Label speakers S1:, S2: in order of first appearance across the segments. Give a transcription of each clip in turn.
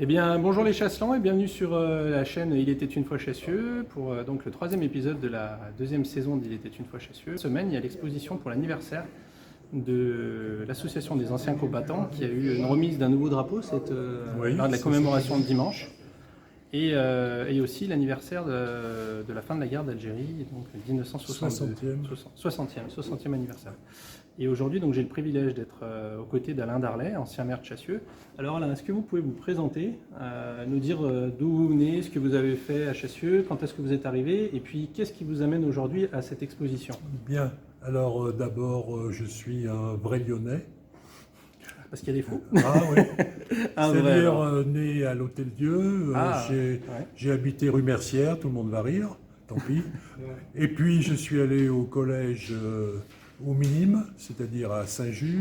S1: Eh bien, bonjour les Chasselans et bienvenue sur la chaîne Il était une fois Chassieux pour donc le troisième épisode de la deuxième saison d'Il était une fois Chassieux. Cette semaine, il y a l'exposition pour l'anniversaire de l'association des anciens combattants qui a eu une remise d'un nouveau drapeau lors de la commémoration de dimanche et aussi l'anniversaire de la fin de la guerre d'Algérie, donc 1962, 60e anniversaire. Et aujourd'hui, donc, j'ai le privilège d'être aux côtés d'Alain Darlet, ancien maire de Chassieux. Alors Alain, est-ce que vous pouvez vous présenter, nous dire d'où vous venez, ce que vous avez fait à Chassieux, quand est-ce que vous êtes arrivé, et puis qu'est-ce qui vous amène aujourd'hui à cette exposition?
S2: Bien, alors d'abord, je suis un vrai Lyonnais.
S1: Parce qu'il y a des fous.
S2: Ah oui,
S1: c'est-à-dire
S2: né à l'Hôtel-Dieu, j'ai habité rue Mercière, tout le monde va rire, tant pis. Et puis je suis allé au collège au Minime, c'est-à-dire à Saint-Just.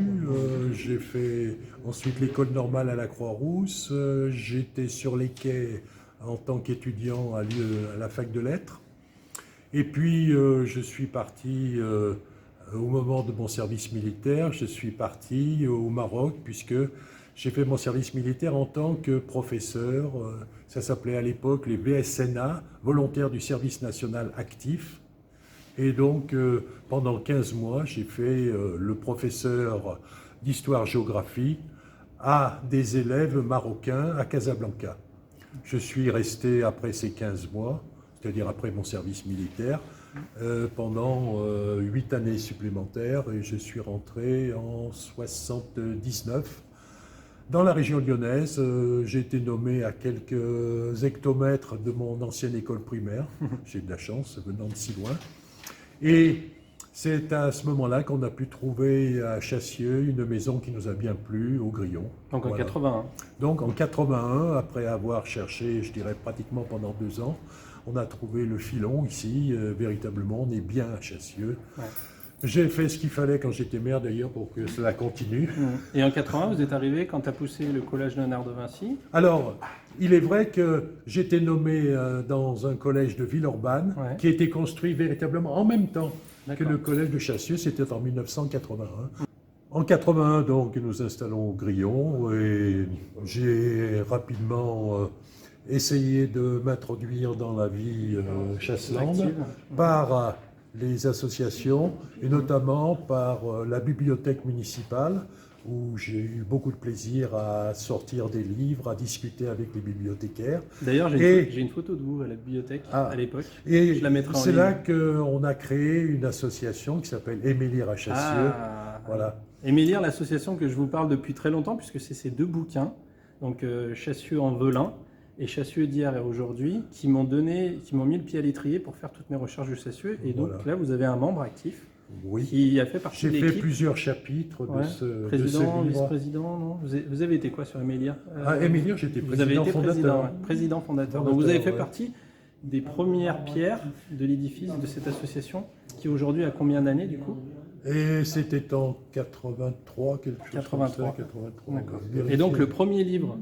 S2: J'ai fait ensuite l'école normale à la Croix-Rousse. J'étais sur les quais en tant qu'étudiant à la fac de lettres. Et puis je suis parti, au moment de mon service militaire, je suis parti au Maroc puisque j'ai fait mon service militaire en tant que professeur. Ça s'appelait à l'époque les VSNA, volontaires du service national actif. Et donc, pendant 15 mois, j'ai fait le professeur d'histoire-géographie à des élèves marocains à Casablanca. Je suis resté après ces 15 mois, c'est-à-dire après mon service militaire, pendant 8 années supplémentaires et je suis rentré en 79. Dans la région lyonnaise, j'ai été nommé à quelques hectomètres de mon ancienne école primaire. J'ai eu de la chance venant de si loin. Et c'est à ce moment-là qu'on a pu trouver à Chassieux une maison qui nous a bien plu, au Grillon.
S1: Donc en 81.
S2: Donc en 81, après avoir cherché, je dirais pratiquement pendant 2 ans, on a trouvé le filon ici, véritablement, on est bien à Chassieux. Ouais. J'ai fait ce qu'il fallait quand j'étais maire d'ailleurs pour que cela continue.
S1: Et en 80, vous êtes arrivé quand a poussé le collège Léonard de Vinci?
S2: Alors, il est vrai que j'étais nommé dans un collège de Villeurbanne qui a été construit véritablement en même temps que le collège de Chassieux, c'était en 1981. En 81, donc, nous installons au Grillon et j'ai rapidement essayé de m'introduire dans la vie chasselande par les associations et notamment par la bibliothèque municipale où j'ai eu beaucoup de plaisir à sortir des livres, à discuter avec les bibliothécaires.
S1: D'ailleurs, j'ai une photo de vous à la bibliothèque à l'époque.
S2: Et je la mettrai en ligne. C'est là qu'on a créé une association qui s'appelle Aimer lire à Chassieux. Voilà.
S1: Aimer lire, l'association que je vous parle depuis très longtemps puisque c'est ces 2 bouquins, donc Chassieux en Velin et Chassieux d'hier et aujourd'hui, qui m'ont mis le pied à l'étrier pour faire toutes mes recherches de Chassieux. Et donc là, vous avez un membre actif qui a fait partie de l'équipe.
S2: J'ai fait plusieurs chapitres de ce livre.
S1: Président, vice-président, non vous avez été quoi sur Aimer lire?
S2: Aimer lire, j'étais président fondateur.
S1: Président fondateur. Donc vous avez fait partie des premières pierres de l'édifice de cette association, qui aujourd'hui a combien d'années du coup?
S2: Et c'était en 83, quelque chose
S1: 83.
S2: comme ça, 83.
S1: Et donc le premier livre,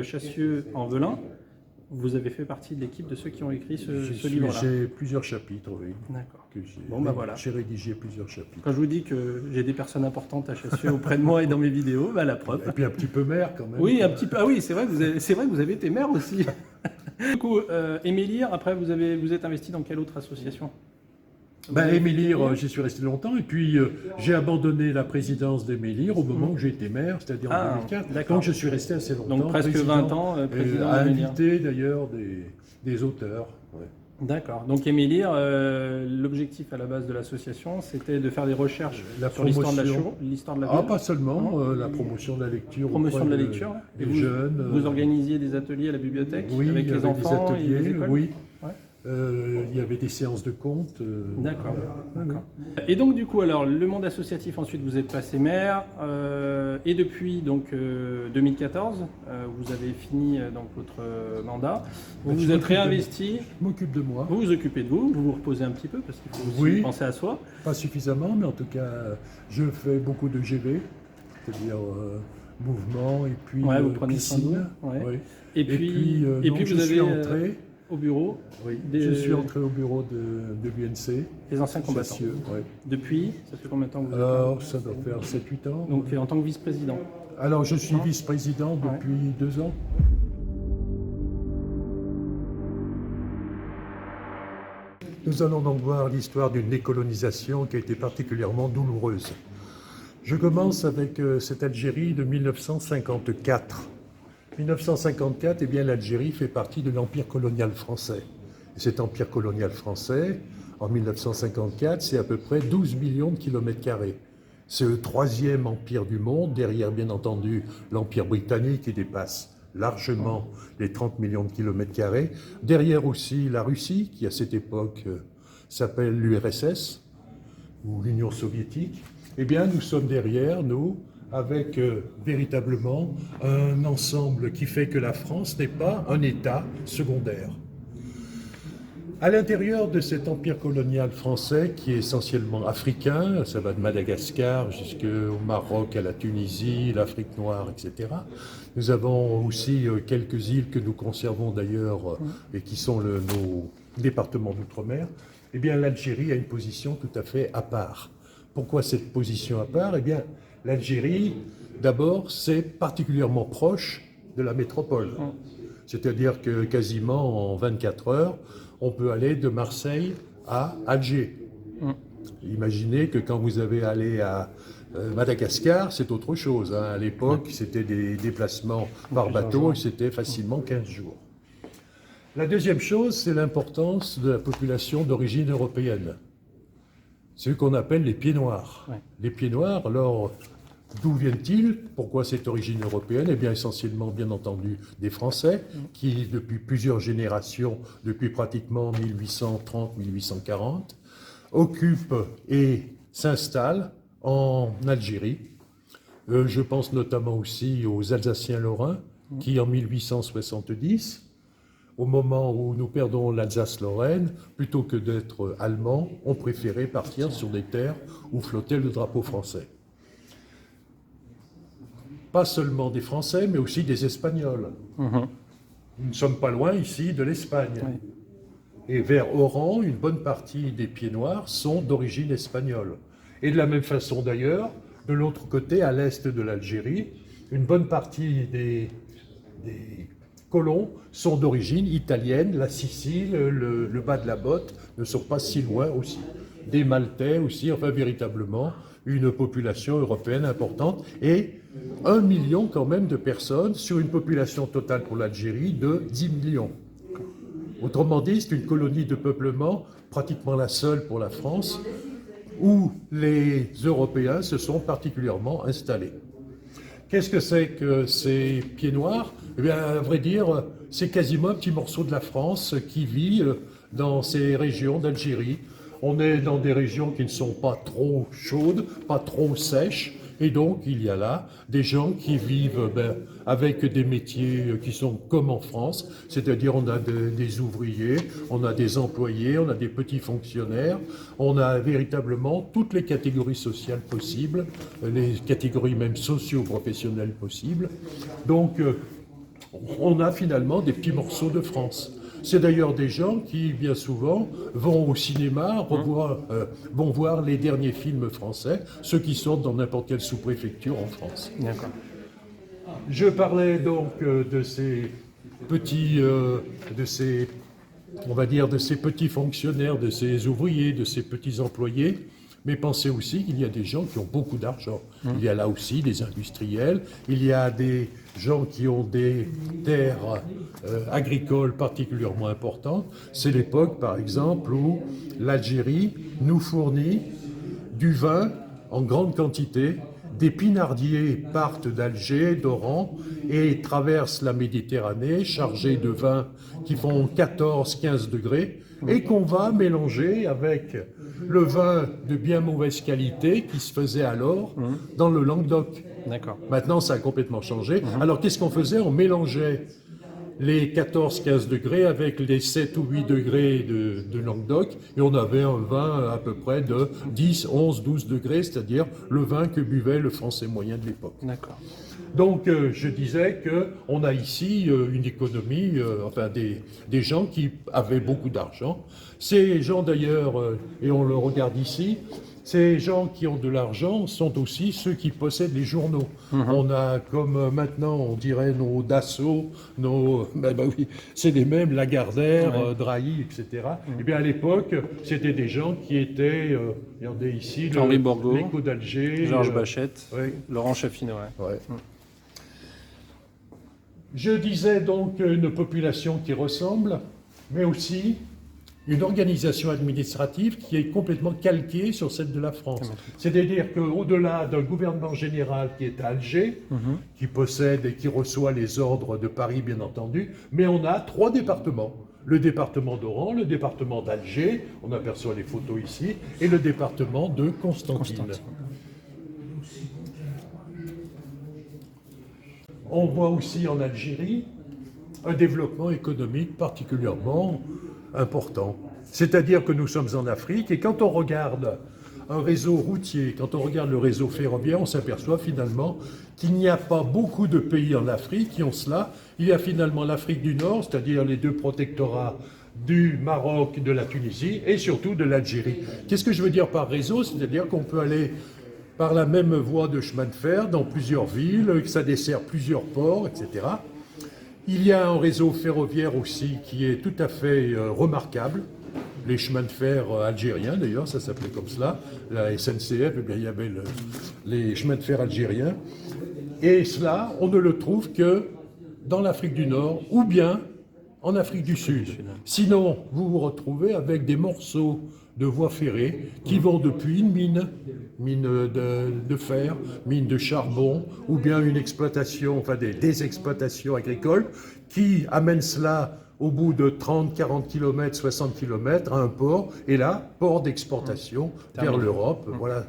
S1: Chassieux en Velin, vous avez fait partie de l'équipe de ceux qui ont écrit ce livre-là.
S2: J'ai plusieurs chapitres, oui.
S1: D'accord.
S2: Bon, voilà. J'ai rédigé plusieurs chapitres.
S1: Quand je vous dis que j'ai des personnes importantes à Chassieux auprès de moi et dans mes vidéos, la preuve.
S2: Et puis un petit peu maire quand même.
S1: Oui, un petit peu. Ah oui, c'est vrai que vous avez été maire aussi. Du coup, Aimer lire, après vous êtes investi dans quelle autre association?
S2: Aimer lire, j'y suis resté longtemps et puis j'ai abandonné la présidence d'Aimer lire au moment où j'ai été maire, c'est-à-dire en 2004. Donc je suis resté assez longtemps.
S1: Donc presque 20 ans président
S2: d'Aimer lire. Invité d'ailleurs des auteurs. Ouais.
S1: D'accord. Donc Aimer lire, l'objectif à la base de l'association, c'était de faire des recherches sur l'histoire de la ville.
S2: Ah, pas seulement, la promotion de la lecture.
S1: Promotion de la lecture.
S2: Et des jeunes.
S1: Vous organisiez des ateliers à la bibliothèque avec les enfants
S2: des ateliers,
S1: et les écoles.
S2: Oui. Ouais. Il y avait des séances de contes.
S1: D'accord. Et donc du coup, alors le monde associatif, ensuite vous êtes passé maire et depuis donc 2014, vous avez fini donc votre mandat. Vous vous êtes réinvesti.
S2: Je m'occupe de moi.
S1: Vous vous occupez de vous, vous vous reposez un petit peu parce qu'il faut aussi penser à soi.
S2: Pas suffisamment, mais en tout cas, je fais beaucoup de GV, c'est-à-dire mouvement et puis
S1: vous prenez
S2: piscine.
S1: Et puis vous avez entré au bureau.
S2: Oui, je suis entré au bureau de l'UNC.
S1: Les anciens combattants. Depuis, ça fait combien de temps que vous êtes?
S2: Alors, ça doit faire 7-8 ans.
S1: Donc en tant que vice-président?
S2: Alors, je suis vice-président depuis 2 ans. Nous allons donc voir l'histoire d'une décolonisation qui a été particulièrement douloureuse. Je commence avec cette Algérie de 1954. 1954, eh bien, l'Algérie fait partie de l'empire colonial français. Et cet empire colonial français, en 1954, c'est à peu près 12 millions de kilomètres carrés. C'est le troisième empire du monde, derrière bien entendu l'empire britannique qui dépasse largement les 30 millions de kilomètres carrés. Derrière aussi la Russie, qui à cette époque s'appelle l'URSS, ou l'Union soviétique. Eh bien, nous sommes derrière, nous, avec véritablement un ensemble qui fait que la France n'est pas un État secondaire. À l'intérieur de cet empire colonial français, qui est essentiellement africain, ça va de Madagascar jusqu'au Maroc, à la Tunisie, l'Afrique noire, etc. Nous avons aussi quelques îles que nous conservons d'ailleurs et qui sont nos départements d'outre-mer. Eh bien, l'Algérie a une position tout à fait à part. Pourquoi cette position à part? Eh bien, l'Algérie, d'abord, c'est particulièrement proche de la métropole. C'est-à-dire que quasiment en 24 heures, on peut aller de Marseille à Alger. Imaginez que quand vous avez allé à Madagascar, c'est autre chose. À l'époque, c'était des déplacements par bateau et c'était facilement 15 jours. La deuxième chose, c'est l'importance de la population d'origine européenne. C'est ce qu'on appelle les pieds noirs. Ouais. Les pieds noirs, alors, d'où viennent-ils? Pourquoi cette origine européenne? Eh bien, essentiellement, bien entendu, des Français, qui, depuis plusieurs générations, depuis pratiquement 1830-1840, occupent et s'installent en Algérie. Je pense notamment aussi aux Alsaciens-Lorrains, qui, en 1870, au moment où nous perdons l'Alsace-Lorraine, plutôt que d'être allemands, ont préféré partir sur des terres où flottait le drapeau français. Pas seulement des Français, mais aussi des Espagnols. Nous ne sommes pas loin ici de l'Espagne. Oui. Et vers Oran, une bonne partie des pieds noirs sont d'origine espagnole. Et de la même façon d'ailleurs, de l'autre côté, à l'est de l'Algérie, une bonne partie des colons sont d'origine italienne. La Sicile, le bas de la botte ne sont pas si loin aussi. Des Maltais aussi, enfin véritablement une population européenne importante et 1 million quand même de personnes sur une population totale pour l'Algérie de 10 millions. Autrement dit, c'est une colonie de peuplement, pratiquement la seule pour la France, où les Européens se sont particulièrement installés. Qu'est-ce que c'est que ces pieds noirs? Eh bien, à vrai dire, c'est quasiment un petit morceau de la France qui vit dans ces régions d'Algérie. On est dans des régions qui ne sont pas trop chaudes, pas trop sèches, et donc il y a là des gens qui vivent avec des métiers qui sont comme en France, c'est-à-dire on a des ouvriers, on a des employés, on a des petits fonctionnaires, on a véritablement toutes les catégories sociales possibles, les catégories même socio-professionnelles possibles. Donc on a finalement des petits morceaux de France. C'est d'ailleurs des gens qui, bien souvent, vont au cinéma, vont voir les derniers films français, ceux qui sortent dans n'importe quelle sous-préfecture en France.
S1: D'accord.
S2: Je parlais donc de ces petits, on va dire, de ces petits fonctionnaires, de ces ouvriers, de ces petits employés. Mais pensez aussi qu'il y a des gens qui ont beaucoup d'argent. Il y a là aussi des industriels, il y a des gens qui ont des terres agricoles particulièrement importantes. C'est l'époque, par exemple, où l'Algérie nous fournit du vin en grande quantité. Des pinardiers partent d'Alger, d'Oran, et traversent la Méditerranée chargés de vins qui font 14-15 degrés, et qu'on va mélanger avec le vin de bien mauvaise qualité qui se faisait alors dans le Languedoc.
S1: D'accord.
S2: Maintenant, ça a complètement changé. Alors, qu'est-ce qu'on faisait? On mélangeait les 14-15 degrés avec les 7 ou 8 degrés de Languedoc, et on avait un vin à peu près de 10, 11, 12 degrés, c'est-à-dire le vin que buvait le Français moyen de l'époque.
S1: D'accord.
S2: Donc, je disais qu'on a ici une économie, enfin des gens qui avaient beaucoup d'argent. Ces gens d'ailleurs, et on le regarde ici, Ces gens qui ont de l'argent sont aussi ceux qui possèdent les journaux. On a, comme maintenant, on dirait nos Dassault, oui, c'est les mêmes, Lagardère, Drahi, etc. Et bien à l'époque, c'était des gens qui étaient, regardez ici,
S1: Henri Bourgault,
S2: l'Écho d'Alger,
S1: Georges Bachette, Laurent Chaffino.
S2: Je disais donc une population qui ressemble, mais aussi une organisation administrative qui est complètement calquée sur celle de la France. C'est-à-dire qu'au-delà d'un gouvernement général qui est à Alger, qui possède et qui reçoit les ordres de Paris, bien entendu, mais on a 3 départements. Le département d'Oran, le département d'Alger, on aperçoit les photos ici, et le département de Constantine. On voit aussi en Algérie un développement économique particulièrement important. C'est-à-dire que nous sommes en Afrique et quand on regarde un réseau routier, quand on regarde le réseau ferroviaire, on s'aperçoit finalement qu'il n'y a pas beaucoup de pays en Afrique qui ont cela. Il y a finalement l'Afrique du Nord, c'est-à-dire les 2 protectorats du Maroc, de la Tunisie et surtout de l'Algérie. Qu'est-ce que je veux dire par réseau? C'est-à-dire qu'on peut aller par la même voie de chemin de fer dans plusieurs villes, que ça dessert plusieurs ports, etc. Il y a un réseau ferroviaire aussi qui est tout à fait remarquable. Les chemins de fer algériens, d'ailleurs, ça s'appelait comme cela. La SNCF, eh bien, il y avait les chemins de fer algériens. Et cela, on ne le trouve que dans l'Afrique du Nord ou bien en Afrique du Sud. Sinon, vous vous retrouvez avec des morceaux de voies ferrées qui vont depuis une mine de fer, mine de charbon, ou bien une exploitation, enfin des exploitations agricoles, qui amènent cela au bout de 30, 40 km, 60 km à un port, et là, port d'exportation vers l'Europe. Voilà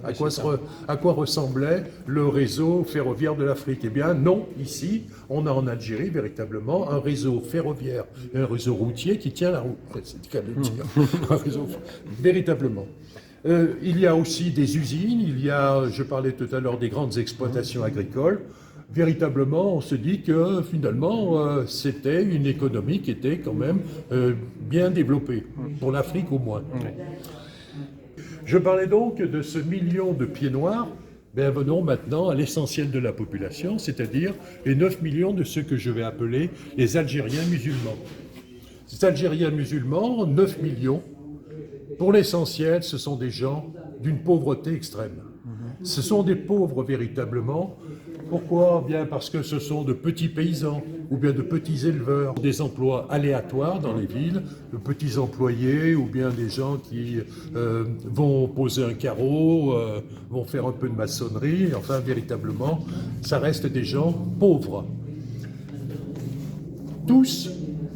S2: à quoi ressemblait le réseau ferroviaire de l'Afrique. Eh bien non, ici, on a en Algérie véritablement un réseau ferroviaire et un réseau routier qui tient la route. C'est le cas de le dire. Un réseau, véritablement. Il y a aussi des usines, je parlais tout à l'heure des grandes exploitations agricoles. Véritablement, on se dit que finalement, c'était une économie qui était quand même bien développée, pour l'Afrique au moins. Je parlais donc de ce million de pieds noirs. Ben, venons maintenant à l'essentiel de la population, c'est-à-dire les 9 millions de ceux que je vais appeler les Algériens musulmans. Ces Algériens musulmans, 9 millions, pour l'essentiel, ce sont des gens d'une pauvreté extrême. Ce sont des pauvres véritablement. Pourquoi? Bien parce que ce sont de petits paysans ou bien de petits éleveurs, des emplois aléatoires dans les villes, de petits employés ou bien des gens qui vont poser un carreau, vont faire un peu de maçonnerie. Enfin, véritablement, ça reste des gens pauvres. Tous?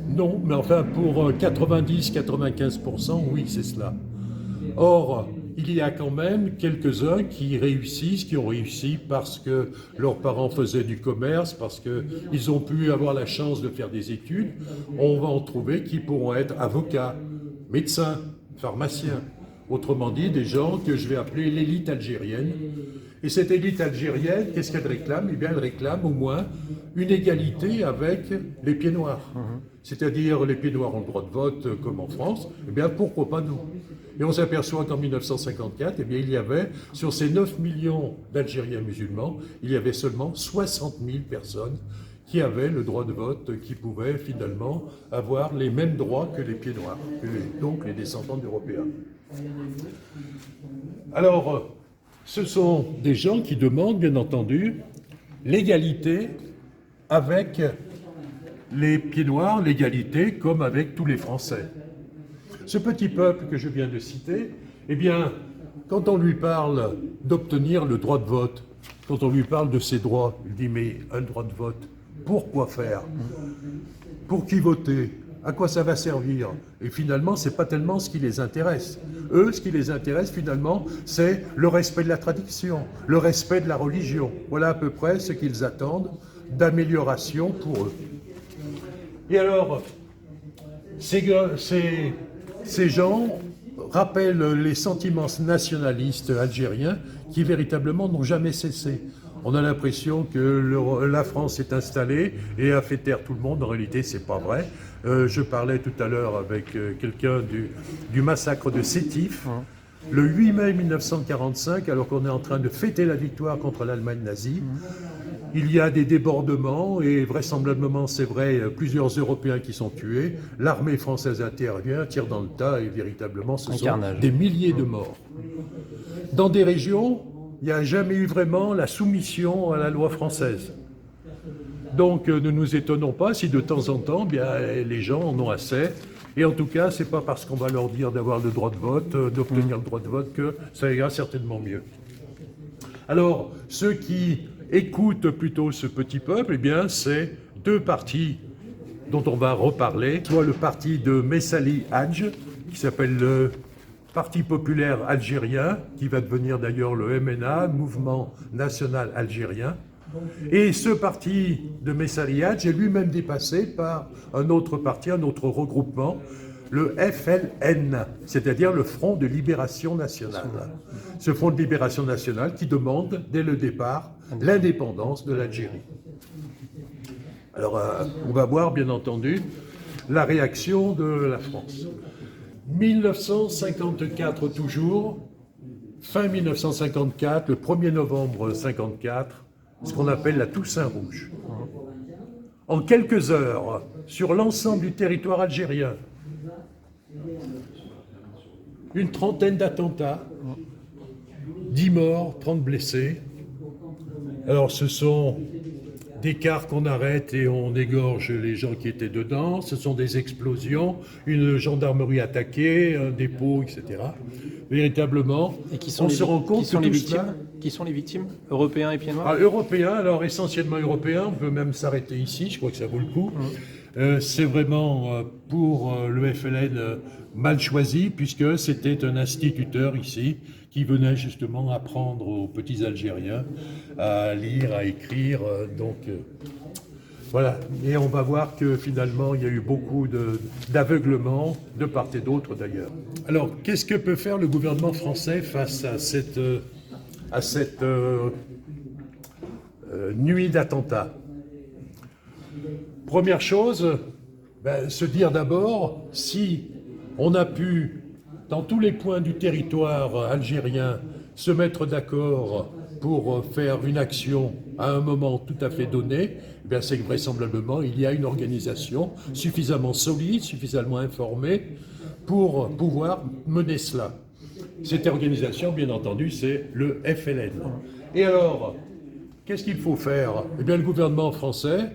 S2: Non, mais enfin pour 90-95%, oui, c'est cela. Or, il y a quand même quelques-uns qui réussissent, qui ont réussi parce que leurs parents faisaient du commerce, parce qu'ils ont pu avoir la chance de faire des études. On va en trouver qui pourront être avocats, médecins, pharmaciens. Autrement dit, des gens que je vais appeler l'élite algérienne. Et cette élite algérienne, qu'est-ce qu'elle réclame? Eh bien, elle réclame au moins une égalité avec les pieds noirs. C'est-à-dire, les pieds noirs ont le droit de vote comme en France. Eh bien, pourquoi pas nous? Et on s'aperçoit qu'en 1954, eh bien, il y avait, sur ces 9 millions d'Algériens musulmans, il y avait seulement 60 000 personnes qui avaient le droit de vote, qui pouvaient finalement avoir les mêmes droits que les pieds noirs, donc les descendants d'Européens. Alors, ce sont des gens qui demandent, bien entendu, l'égalité avec les pieds noirs, l'égalité comme avec tous les Français. Ce petit peuple que je viens de citer, eh bien, quand on lui parle d'obtenir le droit de vote, quand on lui parle de ses droits, il dit, mais un droit de vote, pourquoi faire? Pour qui voter? À quoi ça va servir? Et finalement, ce n'est pas tellement ce qui les intéresse. Eux, ce qui les intéresse finalement, c'est le respect de la tradition, le respect de la religion. Voilà à peu près ce qu'ils attendent d'amélioration pour eux. Et alors, ces gens rappellent les sentiments nationalistes algériens qui véritablement n'ont jamais cessé. On a l'impression que la France s'est installée et a fait taire tout le monde. En réalité, c'est pas vrai. Je parlais tout à l'heure avec quelqu'un du massacre de Sétif. Le 8 mai 1945, alors qu'on est en train de fêter la victoire contre l'Allemagne nazie, il y a des débordements et vraisemblablement, c'est vrai, plusieurs Européens qui sont tués. L'armée française intervient, tire dans le tas et véritablement, ce sont des milliers de morts. Dans des régions, il n'y a jamais eu vraiment la soumission à la loi française. Donc ne nous étonnons pas si de temps en temps, bien, les gens en ont assez. Et en tout cas, ce n'est pas parce qu'on va leur dire d'avoir le droit de vote, d'obtenir le droit de vote, que ça ira certainement mieux. Alors, ceux qui écoutent plutôt ce petit peuple, eh bien, c'est deux partis dont on va reparler. Soit le parti de Messali Hadj, qui s'appelle le Parti populaire algérien, qui va devenir d'ailleurs le MNA, Mouvement national algérien. Et ce parti de Messali Hadj est lui-même dépassé par un autre parti, un autre regroupement, le FLN, c'est-à-dire le Front de Libération Nationale. Ce Front de Libération Nationale qui demande, dès le départ, l'indépendance de l'Algérie. Alors, on va voir, bien entendu, la réaction de la France. 1954 toujours, fin 1954, le 1er novembre 1954, ce qu'on appelle la Toussaint Rouge. En quelques heures, sur l'ensemble du territoire algérien, une trentaine d'attentats, 10 morts, 30 blessés. Alors ce sont des cars qu'on arrête et on égorge les gens qui étaient dedans, ce sont des explosions, une gendarmerie attaquée, un dépôt, etc. Véritablement, on se rend compte que tout cela...
S1: Qui sont les victimes? Européens et pieds noirs?
S2: Européens, alors essentiellement européens, on peut même s'arrêter ici, je crois que ça vaut le coup. C'est vraiment pour le FLN mal choisi, puisque c'était un instituteur ici qui venait justement apprendre aux petits Algériens à lire, à écrire. Voilà, et on va voir que finalement il y a eu beaucoup d'aveuglement de part et d'autre d'ailleurs. Alors, qu'est-ce que peut faire le gouvernement français face à cette nuit d'attentats? Première chose, se dire d'abord si on a pu, dans tous les coins du territoire algérien, se mettre d'accord pour faire une action à un moment tout à fait donné, c'est que vraisemblablement il y a une organisation suffisamment solide, suffisamment informée pour pouvoir mener cela. Cette organisation, bien entendu, c'est le FLN. Et alors, qu'est-ce qu'il faut faire? Eh bien, le gouvernement français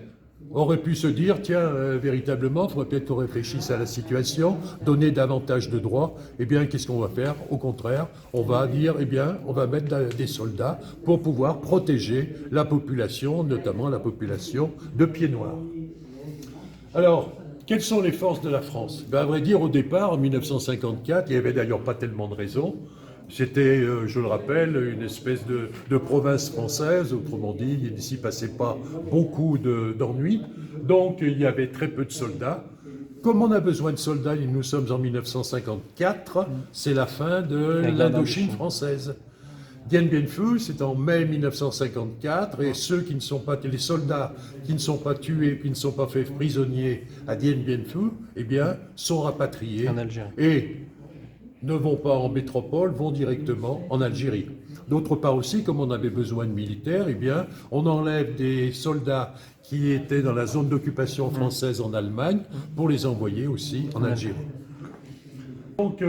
S2: aurait pu se dire, tiens, véritablement, il faudrait peut-être qu'on réfléchisse à la situation, donner davantage de droits. Eh bien, qu'est-ce qu'on va faire? Au contraire, on va dire, eh bien, on va mettre des soldats pour pouvoir protéger la population, notamment la population de pieds noirs. Alors, quelles sont les forces de la France? À vrai dire, au départ, en 1954, il n'y avait d'ailleurs pas tellement de raisons. C'était, je le rappelle, une espèce de province française, autrement dit, il ne s'y passait pas beaucoup d'ennuis. Donc, il y avait très peu de soldats. Comme on a besoin de soldats, nous sommes en 1954, c'est la fin de l'Indochine française. Dien Bien Phu, c'est en mai 1954, et ceux qui ne sont pas, les soldats qui ne sont pas tués, qui ne sont pas faits prisonniers à Dien Bien Phu, eh bien, sont rapatriés et ne vont pas en métropole, vont directement en Algérie. D'autre part aussi, comme on avait besoin de militaires, eh bien, on enlève des soldats qui étaient dans la zone d'occupation française en Allemagne pour les envoyer aussi en Algérie. Donc,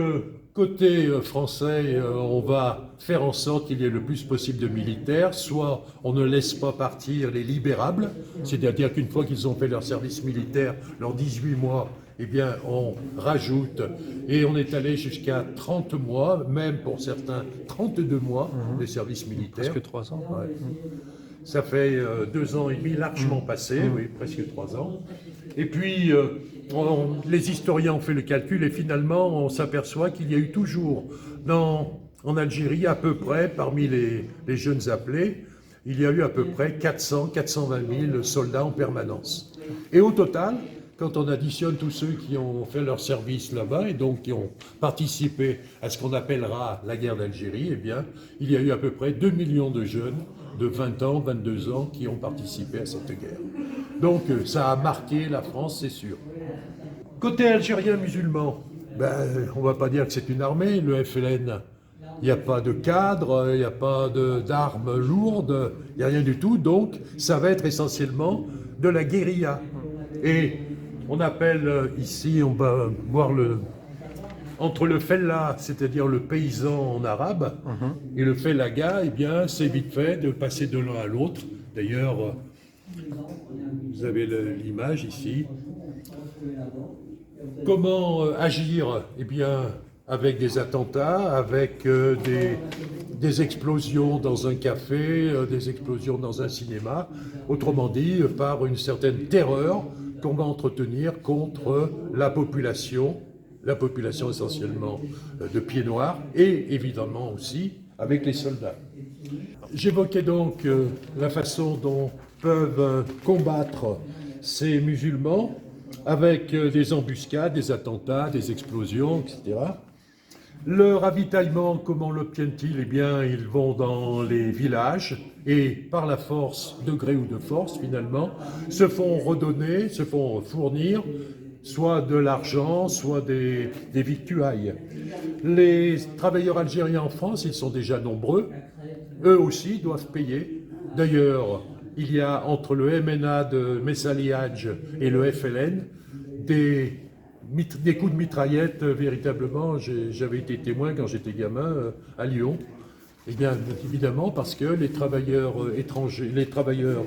S2: côté français, on va faire en sorte qu'il y ait le plus possible de militaires, soit on ne laisse pas partir les libérables, c'est-à-dire qu'une fois qu'ils ont fait leur service militaire, leurs 18 mois, eh bien on rajoute, et on est allé jusqu'à 30 mois, même pour certains 32 mois de service militaire.
S1: Presque 3 ans.
S2: Ouais. Ça fait 2 ans et demi largement passés, oui, presque 3 ans. Et puis, les historiens ont fait le calcul et finalement, on s'aperçoit qu'il y a eu toujours, en Algérie, à peu près, parmi les jeunes appelés, il y a eu à peu près 400-420 000 soldats en permanence. Et au total, quand on additionne tous ceux qui ont fait leur service là-bas et donc qui ont participé à ce qu'on appellera la guerre d'Algérie, eh bien, il y a eu à peu près 2 millions de jeunes de 20 ans, 22 ans qui ont participé à cette guerre. Donc ça a marqué la France, c'est sûr. Côté algérien musulman, on ne va pas dire que c'est une armée, le FLN, il n'y a pas de cadre, il n'y a pas d'armes lourdes, il n'y a rien du tout. Donc, ça va être essentiellement de la guérilla. Et on appelle ici, on va voir entre le fellah, c'est-à-dire le paysan en arabe, et le fellaga, eh bien, c'est vite fait de passer de l'un à l'autre. D'ailleurs, vous avez l'image ici. Comment agir? Eh bien, avec des attentats, avec des explosions dans un café, des explosions dans un cinéma, autrement dit, par une certaine terreur qu'on va entretenir contre la population essentiellement de pieds noirs, et évidemment aussi avec les soldats. J'évoquais donc la façon dont peuvent combattre ces musulmans avec des embuscades, des attentats, des explosions, etc. Le ravitaillement, comment l'obtiennent-ils? Eh bien, ils vont dans les villages et, par la force, de gré ou de force, finalement, se font redonner, se font fournir soit de l'argent, soit des victuailles. Les travailleurs algériens en France, ils sont déjà nombreux, eux aussi doivent payer. D'ailleurs, il y a entre le MNA de Messaliadj et le FLN des coups de mitraillette, véritablement. J'avais été témoin quand j'étais gamin à Lyon. Eh bien, évidemment, parce que les travailleurs étrangers, les travailleurs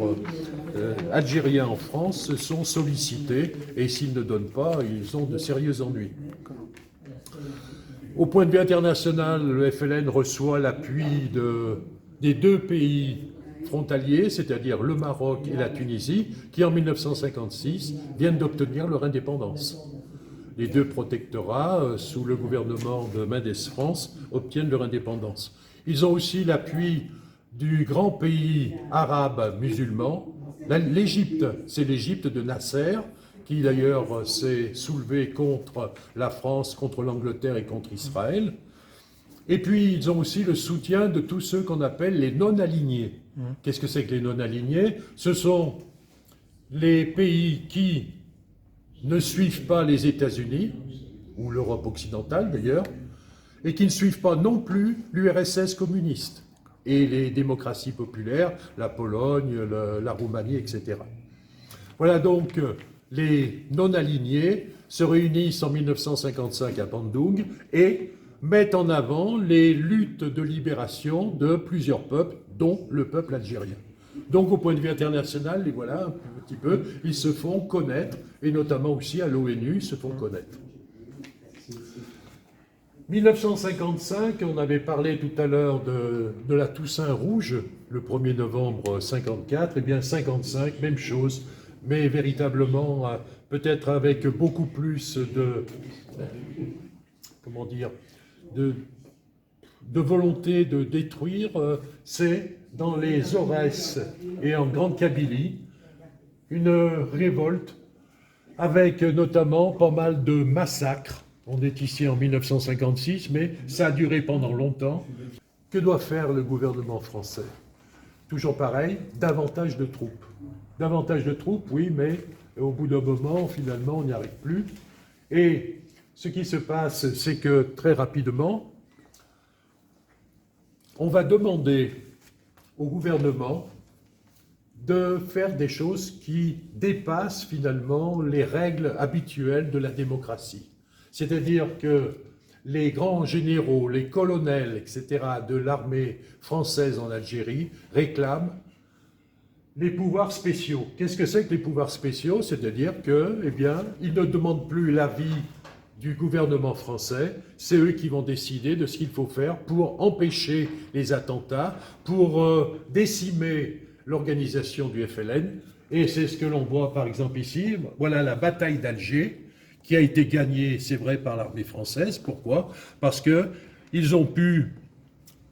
S2: algériens en France sont sollicités, et s'ils ne donnent pas, ils ont de sérieux ennuis. Au point de vue international, le FLN reçoit l'appui des deux pays frontaliers, c'est-à-dire le Maroc et la Tunisie, qui en 1956 viennent d'obtenir leur indépendance. Les deux protectorats, sous le gouvernement de Mendes France, obtiennent leur indépendance. Ils ont aussi l'appui du grand pays arabe musulman, l'Égypte. C'est l'Égypte de Nasser, qui d'ailleurs s'est soulevé contre la France, contre l'Angleterre et contre Israël. Et puis, ils ont aussi le soutien de tous ceux qu'on appelle les non-alignés. Qu'est-ce que c'est que les non-alignés? Ce sont les pays qui ne suivent pas les États-Unis, ou l'Europe occidentale d'ailleurs, et qui ne suivent pas non plus l'URSS communiste et les démocraties populaires, la Pologne, la Roumanie, etc. Voilà donc les non-alignés se réunissent en 1955 à Bandung et mettent en avant les luttes de libération de plusieurs peuples, dont le peuple algérien. Donc au point de vue international, les voilà un petit peu, ils se font connaître, et notamment aussi à l'ONU, ils se font connaître. 1955, on avait parlé tout à l'heure de la Toussaint Rouge, le 1er novembre 54, et bien 55, même chose, mais véritablement peut-être avec beaucoup plus de volonté de détruire, c'est dans les Aurès et en Grande Kabylie, une révolte avec notamment pas mal de massacres. On est ici en 1956, mais ça a duré pendant longtemps. Que doit faire le gouvernement français? Toujours pareil, davantage de troupes. Davantage de troupes, oui, mais au bout d'un moment, finalement, on n'y arrive plus. Et ce qui se passe, c'est que très rapidement, on va demander au gouvernement de faire des choses qui dépassent finalement les règles habituelles de la démocratie. C'est-à-dire que les grands généraux, les colonels, etc., de l'armée française en Algérie réclament les pouvoirs spéciaux. Qu'est-ce que c'est que les pouvoirs spéciaux? C'est-à-dire que, eh bien, ils ne demandent plus l'avis du gouvernement français, c'est eux qui vont décider de ce qu'il faut faire pour empêcher les attentats, pour décimer l'organisation du FLN, et c'est ce que l'on voit par exemple ici. Voilà la bataille d'Alger, qui a été gagnée, c'est vrai, par l'armée française. Pourquoi? Parce qu'ils ont pu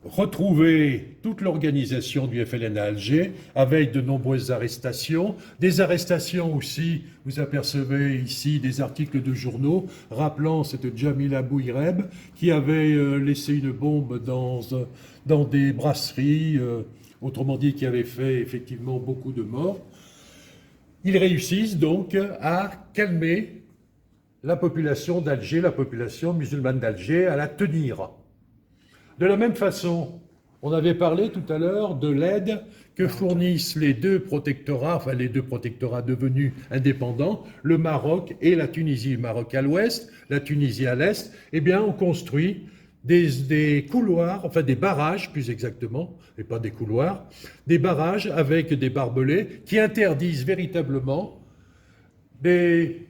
S2: retrouver toute l'organisation du FLN à Alger, avec de nombreuses arrestations, des arrestations aussi, vous apercevez ici des articles de journaux rappelant cette Jamila Bouireb qui avait laissé une bombe dans des brasseries, autrement dit qui avait fait effectivement beaucoup de morts. Ils réussissent donc à calmer la population d'Alger, la population musulmane d'Alger, à la tenir. De la même façon, on avait parlé tout à l'heure de l'aide que fournissent les deux protectorats, enfin les deux protectorats devenus indépendants, le Maroc et la Tunisie. Le Maroc à l'ouest, la Tunisie à l'est. Eh bien, on construit des couloirs, enfin des barrages plus exactement, et pas des couloirs, des barrages avec des barbelés qui interdisent véritablement des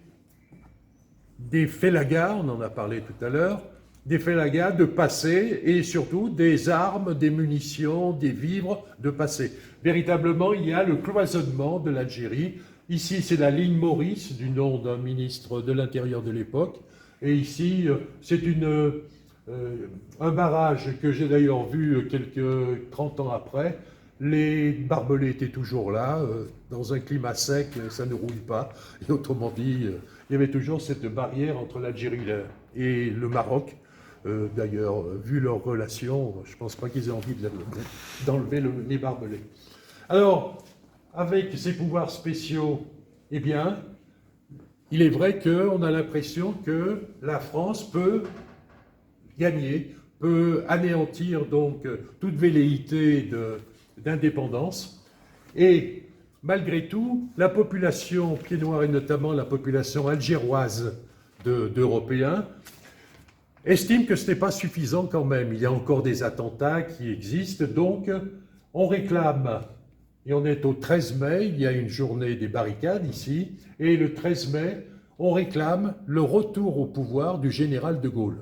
S2: félagas, on en a parlé tout à l'heure, des félagas de passer et surtout des armes, des munitions, des vivres de passer. Véritablement, il y a le cloisonnement de l'Algérie. Ici, c'est la ligne Maurice, du nom d'un ministre de l'Intérieur de l'époque. Et ici, c'est un barrage que j'ai d'ailleurs vu quelques 30 ans après. Les barbelés étaient toujours là, dans un climat sec, ça ne roule pas. Et autrement dit, il y avait toujours cette barrière entre l'Algérie et le Maroc. D'ailleurs, vu leurs relations, je ne pense pas qu'ils aient envie d'enlever les barbelés. Alors, avec ces pouvoirs spéciaux, eh bien, il est vrai qu'on a l'impression que la France peut gagner, peut anéantir donc toute velléité d'indépendance. Et malgré tout, la population pied-noir et notamment la population algéroise d'Européens estime que ce n'est pas suffisant quand même. Il y a encore des attentats qui existent, donc on réclame, et on est au 13 mai, il y a une journée des barricades ici, et le 13 mai, on réclame le retour au pouvoir du général de Gaulle.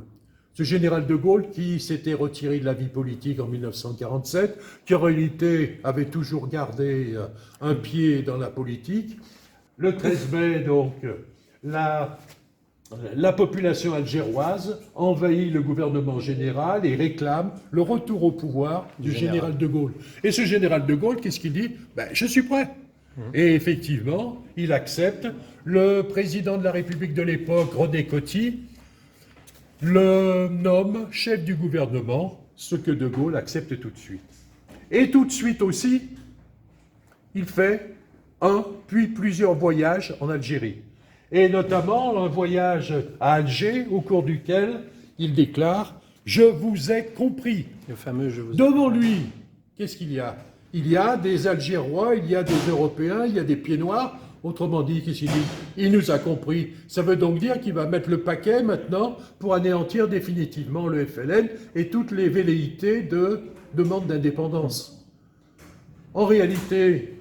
S2: Ce général de Gaulle qui s'était retiré de la vie politique en 1947, qui en réalité avait toujours gardé un pied dans la politique. Le 13 mai, donc, la population algéroise envahit le gouvernement général et réclame le retour au pouvoir du général de Gaulle. Et ce général de Gaulle, qu'est-ce qu'il dit? Je suis prêt. Et effectivement, il accepte. Le président de la République de l'époque, René Coty, le nomme chef du gouvernement, ce que de Gaulle accepte tout de suite. Et tout de suite aussi, il fait un, puis plusieurs voyages en Algérie. Et notamment un voyage à Alger, au cours duquel il déclare « Je vous ai compris ».
S1: Le fameux « Je vous ai
S2: Devant lui, qu'est-ce qu'il y a? Il y a des Algérois, il y a des Européens, il y a des pieds noirs. Autrement dit, qu'est-ce qu'il dit? Il nous a compris. Ça veut donc dire qu'il va mettre le paquet maintenant pour anéantir définitivement le FLN et toutes les velléités de demande d'indépendance. En réalité,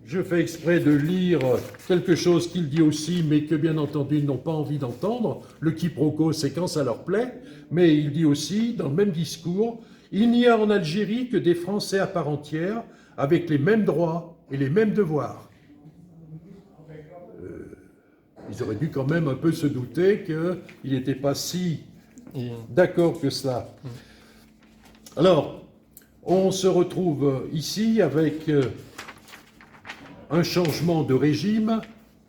S2: je fais exprès de lire quelque chose qu'il dit aussi, mais que bien entendu ils n'ont pas envie d'entendre. Le quiproquo, c'est quand ça leur plaît. Mais il dit aussi, dans le même discours, « Il n'y a en Algérie que des Français à part entière, avec les mêmes droits et les mêmes devoirs. » Ils auraient dû quand même un peu se douter qu'il n'était pas si d'accord que cela. Alors, on se retrouve ici avec un changement de régime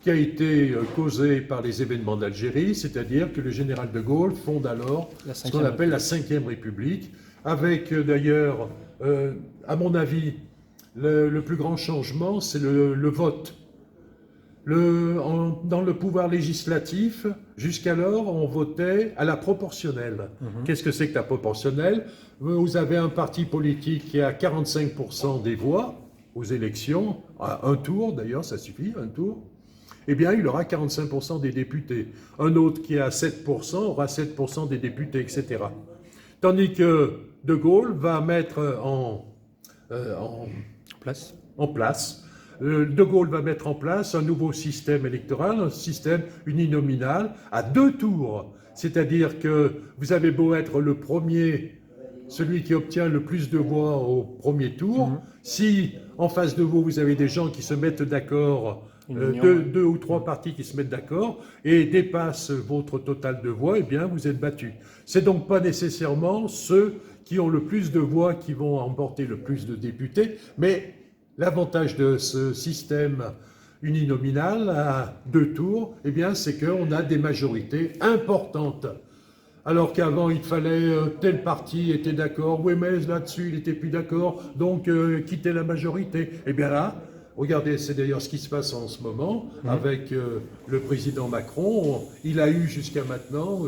S2: qui a été causé par les événements d'Algérie, c'est-à-dire que le général de Gaulle fonde alors ce qu'on appelle la Ve République, avec d'ailleurs, à mon avis, le plus grand changement, c'est le vote. Dans le pouvoir législatif, jusqu'alors, on votait à la proportionnelle. Qu'est-ce que c'est que la proportionnelle? Vous avez un parti politique qui a 45% des voix aux élections, à un tour d'ailleurs, ça suffit, un tour. Eh bien, il aura 45% des députés. Un autre qui a 7% aura 7% des députés, etc. Tandis que De Gaulle va mettre en place. De Gaulle va mettre en place un nouveau système électoral, un système uninominal à 2 tours. C'est-à-dire que vous avez beau être le premier, celui qui obtient le plus de voix au premier tour, si en face de vous, vous avez des gens qui se mettent d'accord, deux ou trois partis qui se mettent d'accord et dépassent votre total de voix, eh bien vous êtes battu. C'est donc pas nécessairement ceux qui ont le plus de voix qui vont emporter le plus de députés, mais l'avantage de ce système uninominal à 2 tours, eh bien, c'est qu'on a des majorités importantes. Alors qu'avant, il fallait tel parti était d'accord, oui, mais là-dessus, il n'était plus d'accord, donc quitter la majorité. Eh bien là, regardez, c'est d'ailleurs ce qui se passe en ce moment avec le président Macron. Il a eu jusqu'à maintenant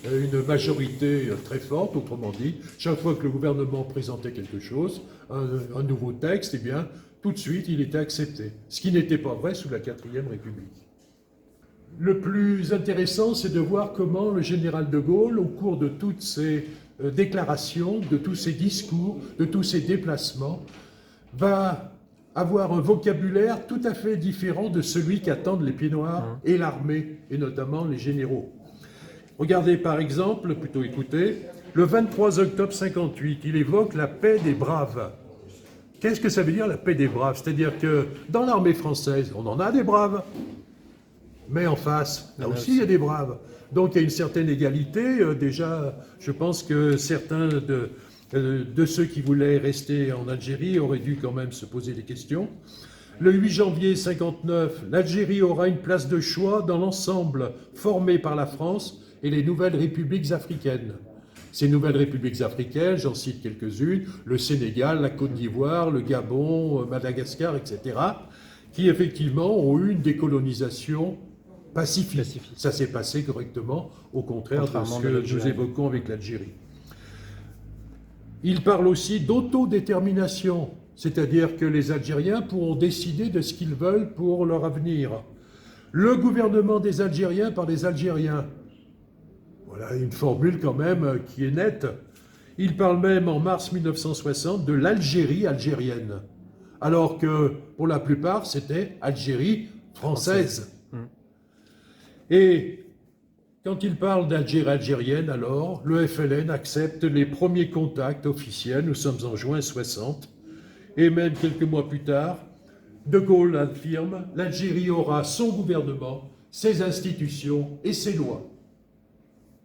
S2: une majorité très forte, autrement dit, chaque fois que le gouvernement présentait quelque chose, un nouveau texte, eh bien, tout de suite, il était accepté. Ce qui n'était pas vrai sous la 4e République. Le plus intéressant, c'est de voir comment le général de Gaulle, au cours de toutes ces déclarations, de tous ces discours, de tous ces déplacements, va avoir un vocabulaire tout à fait différent de celui qu'attendent les pieds noirs et l'armée, et notamment les généraux. Regardez par exemple, plutôt écoutez, le 23 octobre 58, il évoque la paix des braves. Qu'est-ce que ça veut dire la paix des braves? C'est-à-dire que dans l'armée française, on en a des braves, mais en face, là aussi, il y a des braves. Donc il y a une certaine égalité. Déjà, je pense que certains de ceux qui voulaient rester en Algérie auraient dû quand même se poser des questions. Le 8 janvier 59, l'Algérie aura une place de choix dans l'ensemble formé par la France et les nouvelles républiques africaines. Ces nouvelles républiques africaines, j'en cite quelques-unes, le Sénégal, la Côte d'Ivoire, le Gabon, Madagascar, etc., qui effectivement ont eu une décolonisation pacifique. Ça s'est passé correctement, au contraire de ce que nous évoquons avec l'Algérie. Il parle aussi d'autodétermination, c'est-à-dire que les Algériens pourront décider de ce qu'ils veulent pour leur avenir. Le gouvernement des Algériens par les Algériens. Voilà une formule quand même qui est nette. Il parle même en mars 1960 de l'Algérie algérienne, alors que pour la plupart c'était Algérie française. Et quand il parle d'Algérie algérienne, alors, le FLN accepte les premiers contacts officiels, nous sommes en juin 60, et même quelques mois plus tard, De Gaulle affirme « l'Algérie aura son gouvernement, ses institutions et ses lois ».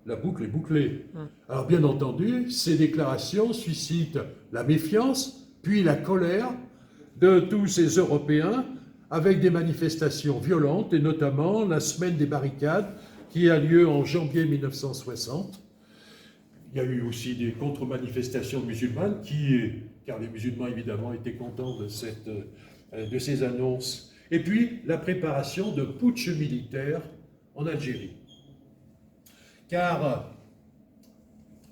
S2: La boucle est bouclée. Alors bien entendu, ces déclarations suscitent la méfiance, puis la colère de tous ces Européens, avec des manifestations violentes, et notamment la semaine des barricades, qui a lieu en janvier 1960. Il y a eu aussi des contre-manifestations musulmanes, car les musulmans évidemment étaient contents de ces annonces. Et puis la préparation de putsch militaire en Algérie. Car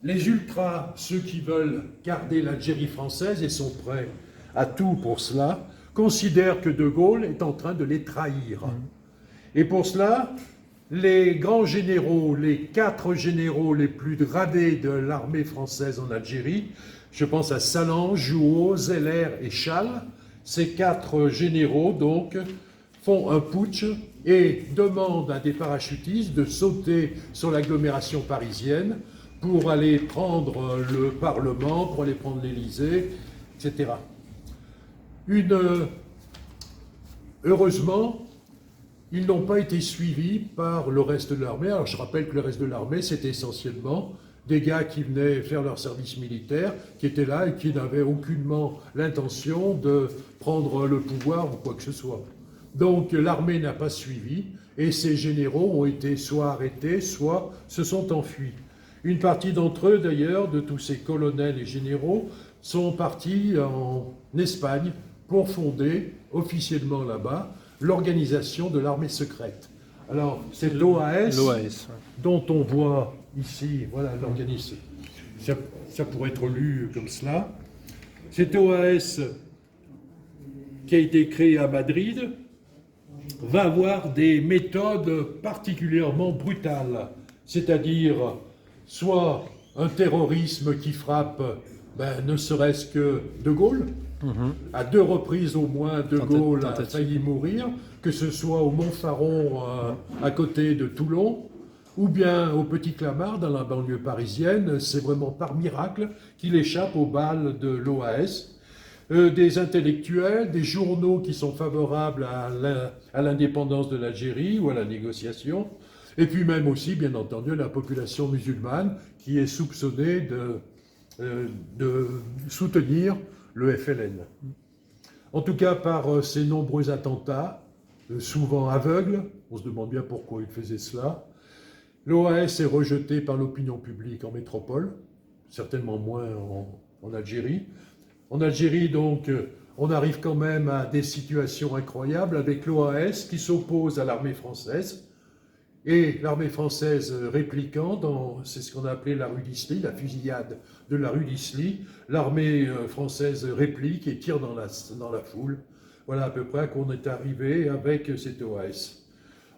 S2: les ultras, ceux qui veulent garder l'Algérie française et sont prêts à tout pour cela, considèrent que De Gaulle est en train de les trahir. Et pour cela, les grands généraux, les 4 généraux les plus gradés de l'armée française en Algérie, je pense à Salan, Jouot, Zeller et Chal, ces 4 généraux donc font un putsch et demandent à des parachutistes de sauter sur l'agglomération parisienne pour aller prendre le Parlement, pour aller prendre l'Élysée, etc. Heureusement, ils n'ont pas été suivis par le reste de l'armée. Alors je rappelle que le reste de l'armée, c'était essentiellement des gars qui venaient faire leur service militaire, qui étaient là et qui n'avaient aucunement l'intention de prendre le pouvoir ou quoi que ce soit. Donc l'armée n'a pas suivi et ces généraux ont été soit arrêtés, soit se sont enfuis. Une partie d'entre eux, d'ailleurs, de tous ces colonels et généraux, sont partis en Espagne pour fonder officiellement là-bas l'organisation de l'armée secrète. Alors, cette OAS, dont on voit ici, voilà l'organisme, ça pourrait être lu comme cela. Cette OAS, qui a été créée à Madrid, va avoir des méthodes particulièrement brutales, c'est-à-dire soit un terrorisme qui frappe ne serait-ce que De Gaulle. À 2 reprises au moins, De Gaulle a failli mourir, que ce soit au Montfaron, à côté de Toulon, ou bien au Petit Clamart, dans la banlieue parisienne. C'est vraiment par miracle qu'il échappe aux balles de l'OAS. Des intellectuels, des journaux qui sont favorables à l'indépendance de l'Algérie ou à la négociation, et puis même aussi, bien entendu, la population musulmane qui est soupçonnée de soutenir le FLN. En tout cas, par ces nombreux attentats, souvent aveugles, on se demande bien pourquoi ils faisaient cela, l'OAS est rejetée par l'opinion publique en métropole, certainement moins en Algérie. En Algérie, donc, on arrive quand même à des situations incroyables avec l'OAS qui s'oppose à l'armée française, Et l'armée française répliquant, c'est ce qu'on a appelé la rue d'Isly, la fusillade de la rue d'Isly, l'armée française réplique et tire dans la foule. Voilà à peu près qu'on est arrivé avec cette OAS.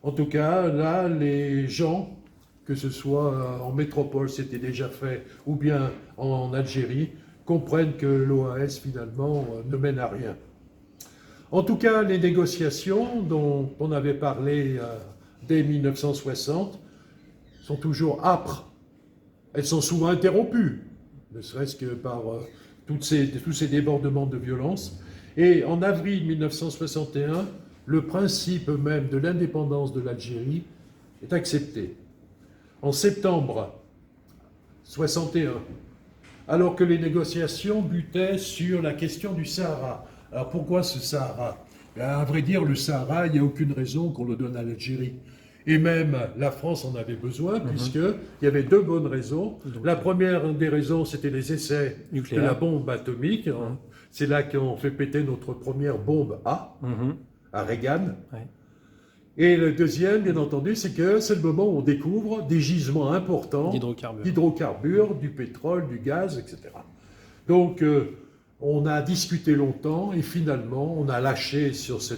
S2: En tout cas, là, les gens, que ce soit en métropole, c'était déjà fait, ou bien en Algérie, comprennent que l'OAS, finalement, ne mène à rien. En tout cas, les négociations dont on avait parlé dès 1960 sont toujours âpres. Elles sont souvent interrompues, ne serait-ce que par tous ces débordements de violence. Et en avril 1961, le principe même de l'indépendance de l'Algérie est accepté. En septembre 61, alors que les négociations butaient sur la question du Sahara. Alors pourquoi ce Sahara? À vrai dire, le Sahara, il n'y a aucune raison qu'on le donne à l'Algérie. Et même la France en avait besoin, puisqu'il y avait deux bonnes raisons. La première des raisons, c'était les essais nucléaires de la bombe atomique. C'est là qu'on fait péter notre première bombe à Reagan. Ouais. Et le deuxième, bien entendu, c'est que c'est le moment où on découvre des gisements importants d'hydrocarbures, du pétrole, du gaz, etc. Donc, on a discuté longtemps et finalement, on a lâché sur ce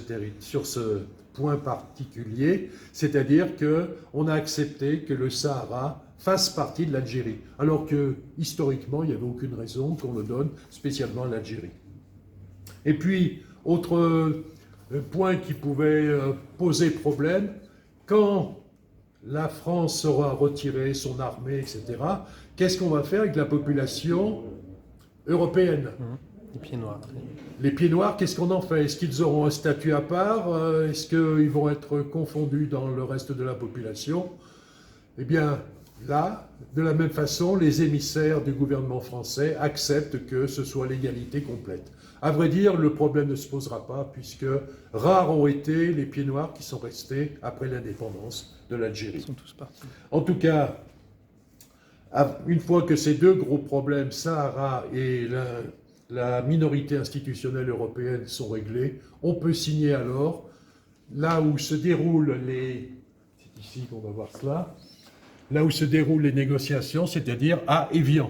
S2: point particulier, c'est-à-dire qu'on a accepté que le Sahara fasse partie de l'Algérie, alors que, historiquement, il n'y avait aucune raison qu'on le donne spécialement à l'Algérie. Et puis, autre point qui pouvait poser problème, quand la France aura retiré son armée, etc., qu'est-ce qu'on va faire avec la population européenne?
S1: Les pieds noirs.
S2: Les pieds noirs, qu'est-ce qu'on en fait? Est-ce qu'ils auront un statut à part? Est-ce qu'ils vont être confondus dans le reste de la population? Eh bien, là, de la même façon, les émissaires du gouvernement français acceptent que ce soit l'égalité complète. À vrai dire, le problème ne se posera pas, puisque rares ont été les pieds noirs qui sont restés après l'indépendance de l'Algérie.
S1: Ils sont tous partis.
S2: En tout cas, une fois que ces deux gros problèmes, Sahara et la minorité institutionnelle européenne, sont réglés, on peut signer alors, là où se déroulent c'est ici qu'on va voir cela, là où se déroulent les négociations, c'est-à-dire à Évian.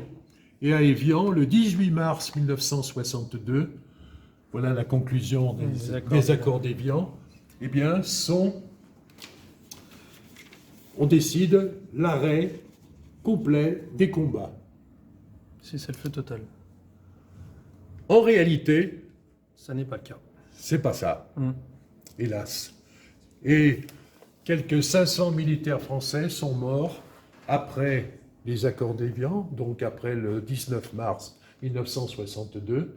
S2: Et à Évian, le 18 mars 1962, voilà la conclusion des accords d'Évian, eh bien, on décide l'arrêt complet des combats.
S1: C'est le feu total.
S2: En réalité,
S1: ça n'est pas le cas.
S2: C'est pas ça, hélas. Et quelques 500 militaires français sont morts après les accords d'Évian, donc après le 19 mars 1962,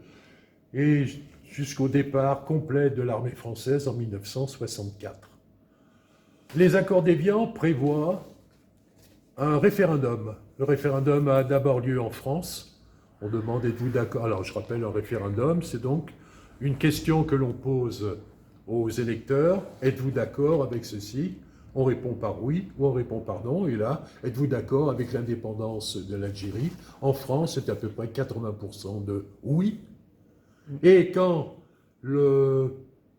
S2: et jusqu'au départ complet de l'armée française en 1964. Les accords d'Évian prévoient un référendum. Le référendum a d'abord lieu en France. On demande, êtes-vous d'accord? Alors, je rappelle, un référendum, c'est donc une question que l'on pose aux électeurs. Êtes-vous d'accord avec ceci? On répond par oui ou on répond par non. Et là, êtes-vous d'accord avec l'indépendance de l'Algérie? En France, c'est à peu près 80% de oui. Et quand, le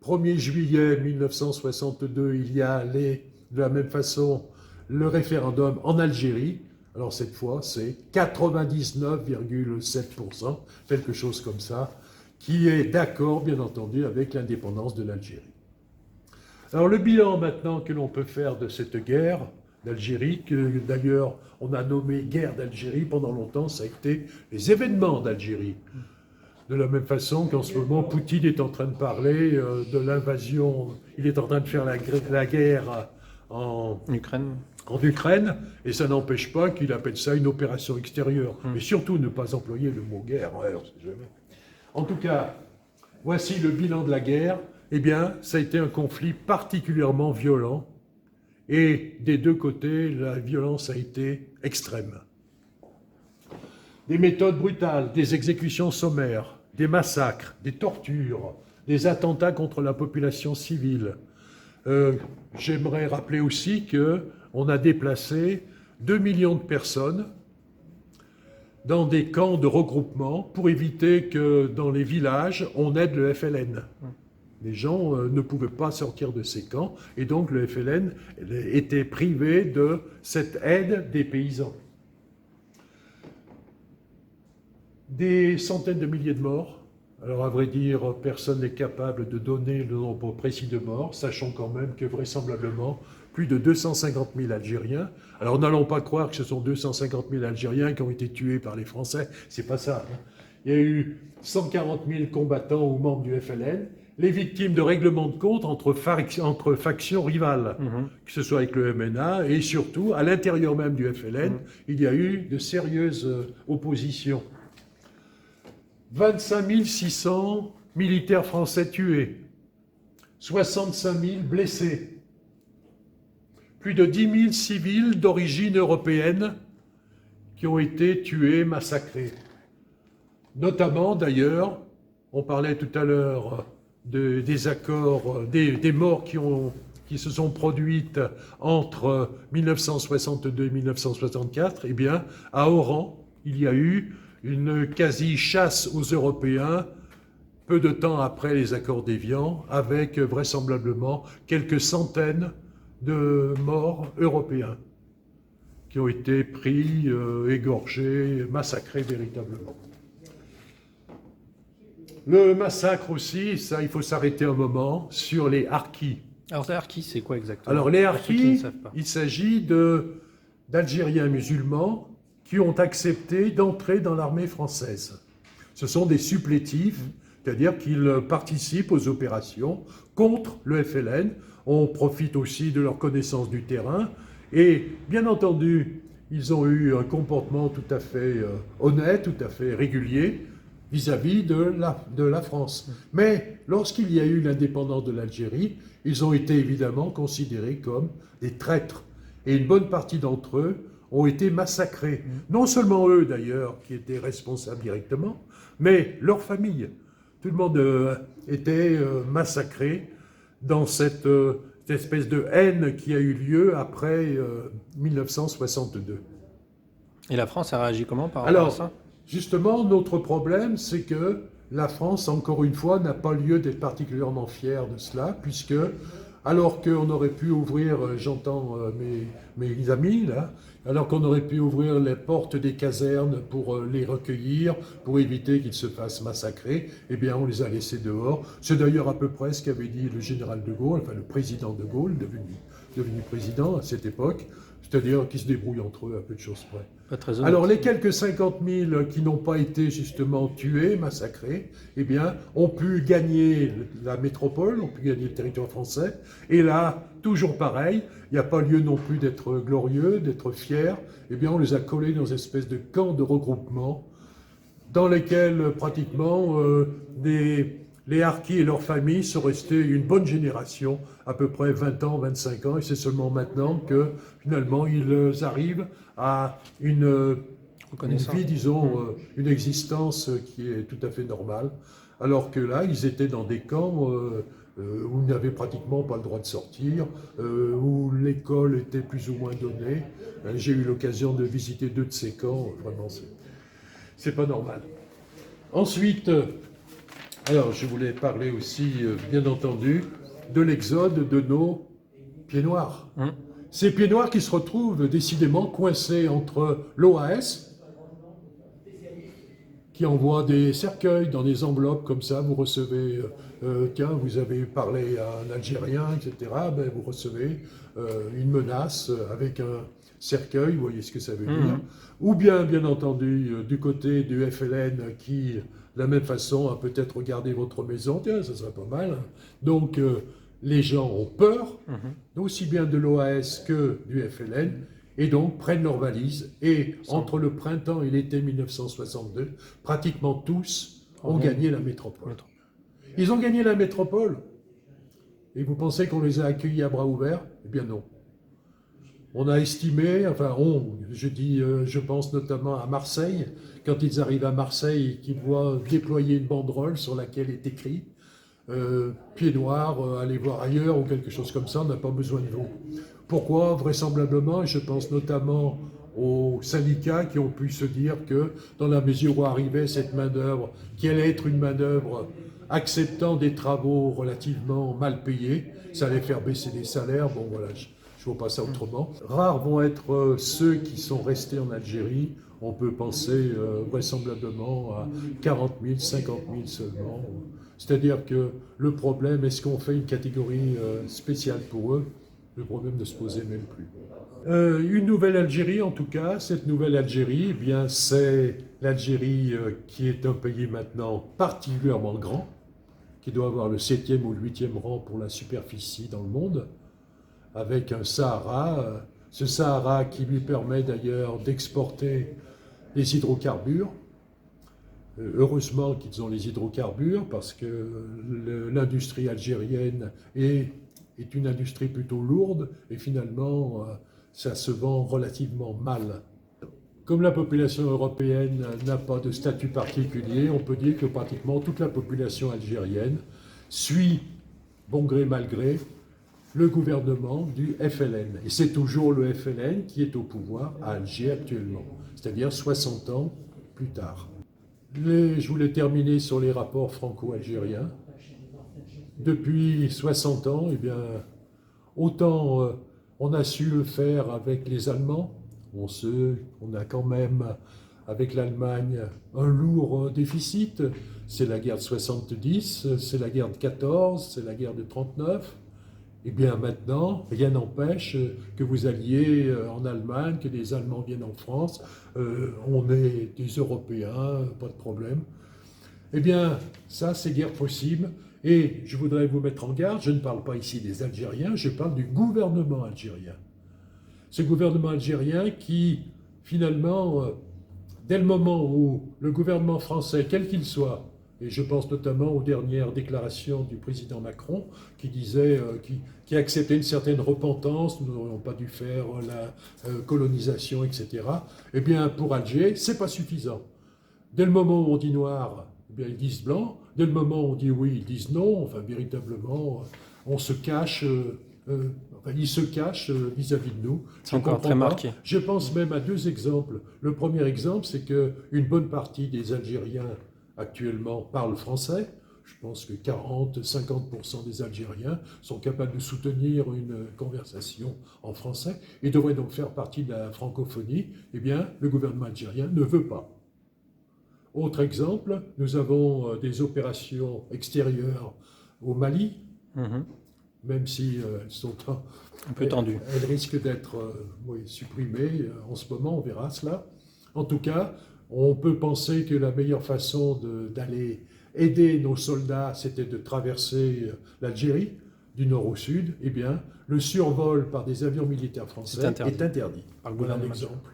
S2: 1er juillet 1962, il y a de la même façon le référendum en Algérie, alors cette fois, c'est 99,7%, quelque chose comme ça, qui est d'accord, bien entendu, avec l'indépendance de l'Algérie. Alors le bilan maintenant que l'on peut faire de cette guerre d'Algérie, que d'ailleurs on a nommé guerre d'Algérie pendant longtemps, ça a été les événements d'Algérie. De la même façon qu'en ce moment, Poutine est en train de parler de l'invasion, il est en train de faire la guerre en Ukraine, et ça n'empêche pas qu'il appelle ça une opération extérieure. Mais surtout ne pas employer le mot guerre. En tout cas, voici le bilan de la guerre. Eh bien, ça a été un conflit particulièrement violent, et des deux côtés, la violence a été extrême. Des méthodes brutales, des exécutions sommaires, des massacres, des tortures, des attentats contre la population civile. J'aimerais rappeler aussi qu'on a déplacé 2 millions de personnes dans des camps de regroupement pour éviter que dans les villages, on aide le FLN. Les gens ne pouvaient pas sortir de ces camps et donc le FLN était privé de cette aide des paysans. Des centaines de milliers de morts. Alors à vrai dire, personne n'est capable de donner le nombre précis de morts, sachant quand même que vraisemblablement plus de 250 000 Algériens. Alors n'allons pas croire que ce sont 250 000 Algériens qui ont été tués par les Français, c'est pas ça. Hein. Il y a eu 140 000 combattants ou membres du FLN, les victimes de règlements de compte entre factions rivales, que ce soit avec le MNA et surtout à l'intérieur même du FLN, il y a eu de sérieuses oppositions. 25 600 militaires français tués, 65 000 blessés, plus de 10 000 civils d'origine européenne qui ont été tués, massacrés. Notamment, d'ailleurs, on parlait tout à l'heure des accords, des morts qui se sont produites entre 1962 et 1964. Eh bien, à Oran, il y a eu une quasi-chasse aux Européens, peu de temps après les accords d'Évian, avec vraisemblablement quelques centaines de morts européens qui ont été pris, égorgés, massacrés véritablement. Le massacre aussi, ça il faut s'arrêter un moment, sur les harkis.
S1: Alors les harkis, c'est quoi exactement?
S2: Alors les harkis, il s'agit d'Algériens musulmans qui ont accepté d'entrer dans l'armée française. Ce sont des supplétifs, c'est-à-dire qu'ils participent aux opérations contre le FLN. On profite aussi de leur connaissance du terrain. Et bien entendu, ils ont eu un comportement tout à fait honnête, tout à fait régulier vis-à-vis de la France. Mais lorsqu'il y a eu l'indépendance de l'Algérie, ils ont été évidemment considérés comme des traîtres. Et une bonne partie d'entre eux ont été massacrés. Non seulement eux, d'ailleurs, qui étaient responsables directement, mais leurs familles. Tout le monde était massacré dans cette espèce de haine qui a eu lieu après 1962.
S1: Et la France a réagi comment par rapport à ça?
S2: Justement, notre problème, c'est que la France, encore une fois, n'a pas lieu d'être particulièrement fière de cela, puisque, alors qu'on aurait pu ouvrir, j'entends mes amis là, alors qu'on aurait pu ouvrir les portes des casernes pour les recueillir, pour éviter qu'ils se fassent massacrer, eh bien on les a laissés dehors. C'est d'ailleurs à peu près ce qu'avait dit le général de Gaulle, enfin le président de Gaulle, devenu président à cette époque, c'est-à-dire qu'ils se débrouillent entre eux à peu de choses près.
S1: Pas très honnête.
S2: Alors les quelques 50 000 qui n'ont pas été justement tués, massacrés, eh bien, ont pu gagner la métropole, ont pu gagner le territoire français. Et là, toujours pareil, il n'y a pas lieu non plus d'être glorieux, d'être fier. Eh bien, on les a collés dans une espèce de camp de regroupement dans lesquels pratiquement les harkis et leurs familles sont restés une bonne génération, à peu près 20 ans, 25 ans, et c'est seulement maintenant que, finalement, ils arrivent à une vie, disons, une existence qui est tout à fait normale, alors que là, ils étaient dans des camps où ils n'avaient pratiquement pas le droit de sortir, où l'école était plus ou moins donnée. J'ai eu l'occasion de visiter 2 de ces camps, vraiment, c'est pas normal. Ensuite, alors, je voulais parler aussi, bien entendu, de l'exode de nos pieds noirs. Ces pieds noirs qui se retrouvent décidément coincés entre l'OAS, qui envoie des cercueils dans des enveloppes comme ça, vous recevez, tiens, vous avez parlé à un Algérien, etc., ben, vous recevez une menace avec un cercueil, vous voyez ce que ça veut dire. Ou bien entendu, du côté du FLN qui... de la même façon, à peut-être regarder votre maison, tiens, ça serait pas mal. Donc, les gens ont peur, aussi bien de l'OAS que du FLN, et donc prennent leurs valises. Et entre le printemps et l'été 1962, pratiquement tous ont gagné la métropole. Ils ont gagné la métropole. Et vous pensez qu'on les a accueillis à bras ouverts? Eh bien non. On a estimé, enfin je pense notamment à Marseille, quand ils arrivent à Marseille, qu'ils voient déployer une banderole sur laquelle est écrit pieds noirs, allez voir ailleurs ou quelque chose comme ça, on n'a pas besoin de vous. Pourquoi? Vraisemblablement, et je pense notamment aux syndicats qui ont pu se dire que dans la mesure où arrivait cette main-d'œuvre, qui allait être une main-d'œuvre acceptant des travaux relativement mal payés. Ça allait faire baisser les salaires. Bon, voilà, je ne vois pas ça autrement. Rares vont être ceux qui sont restés en Algérie. On peut penser vraisemblablement à 40 000, 50 000 seulement. C'est-à-dire que le problème, est-ce qu'on fait une catégorie spéciale pour eux? Le problème ne se posait même plus. Une nouvelle Algérie, en tout cas, cette nouvelle Algérie, eh bien, c'est l'Algérie qui est un pays maintenant particulièrement grand, qui doit avoir le 7e ou le 8e rang pour la superficie dans le monde, avec un Sahara, ce Sahara qui lui permet d'ailleurs d'exporter des hydrocarbures. Heureusement qu'ils ont les hydrocarbures, parce que l'industrie algérienne est une industrie plutôt lourde, et finalement, ça se vend relativement mal. Comme la population européenne n'a pas de statut particulier, on peut dire que pratiquement toute la population algérienne suit, bon gré mal gré, le gouvernement du FLN. Et c'est toujours le FLN qui est au pouvoir à Alger actuellement, c'est-à-dire 60 ans plus tard. Je voulais terminer sur les rapports franco-algériens. Depuis 60 ans, eh bien, autant on a su le faire avec les Allemands. On a quand même, avec l'Allemagne, un lourd déficit. C'est la guerre de 70, c'est la guerre de 14, c'est la guerre de 39. Eh bien maintenant, rien n'empêche que vous alliez en Allemagne, que des Allemands viennent en France. On est des Européens, pas de problème. Eh bien, ça, c'est guère possible. Et je voudrais vous mettre en garde, je ne parle pas ici des Algériens, je parle du gouvernement algérien. Ce gouvernement algérien qui, finalement, dès le moment où le gouvernement français, quel qu'il soit, et je pense notamment aux dernières déclarations du président Macron, qui disait, qui acceptait une certaine repentance, nous n'aurions pas dû faire la colonisation, etc. Eh bien, pour Alger, c'est pas suffisant. Dès le moment où on dit noir, eh bien, ils disent blanc. Dès le moment où on dit oui, ils disent non. Enfin, véritablement, on se cache, ils se cachent vis-à-vis de nous.
S1: C'est encore très marqué.
S2: Je pense même à deux exemples. Le premier exemple, c'est qu'une bonne partie des Algériens actuellement parlent français. Je pense que 40-50% des Algériens sont capables de soutenir une conversation en français et devraient donc faire partie de la francophonie. Eh bien, le gouvernement algérien ne veut pas. Autre exemple, nous avons des opérations extérieures au Mali, même si elles sont
S1: un peu tendues.
S2: Elles risquent d'être supprimées en ce moment, on verra cela. En tout cas, on peut penser que la meilleure façon d'aller aider nos soldats, c'était de traverser l'Algérie du nord au sud. Eh bien, le survol par des avions militaires français est interdit. Voilà un exemple.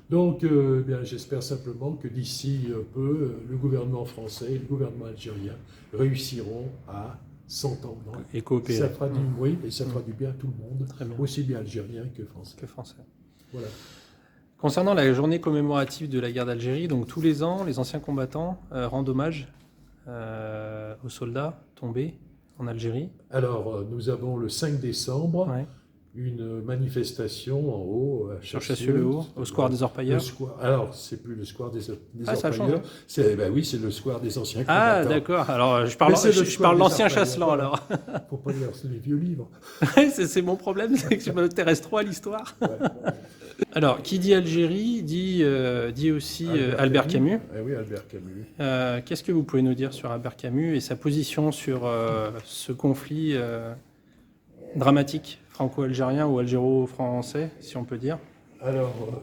S2: Donc, bien, j'espère simplement que d'ici peu, le gouvernement français et le gouvernement algérien réussiront à s'entendre.
S1: Et coopérer.
S2: Ça fera et ça fera du bien à tout le monde, aussi bien algérien que français. Voilà.
S1: Concernant la journée commémorative de la guerre d'Algérie, donc tous les ans, les anciens combattants rendent hommage aux soldats tombés en Algérie.
S2: Alors, nous avons le 5 décembre. Une manifestation en haut, à
S1: Chassieux-le-Haut, au square des Orpailleurs.
S2: Alors, c'est plus le square des Orpailleurs.
S1: Ça change.
S2: Oui, c'est le square des anciens combattants.
S1: Ah, d'accord. Alors, je parle l'ancien Chasselan, alors.
S2: Faut pas lire les vieux livres.
S1: C'est mon problème, c'est que je m'intéresse trop à l'histoire. Alors, qui dit Algérie, dit aussi Albert Camus.
S2: Oui, Albert Camus.
S1: Qu'est-ce que vous pouvez nous dire sur Albert Camus et sa position sur ce conflit dramatique franco-algérien ou algéro-français, si on peut dire?
S2: Alors,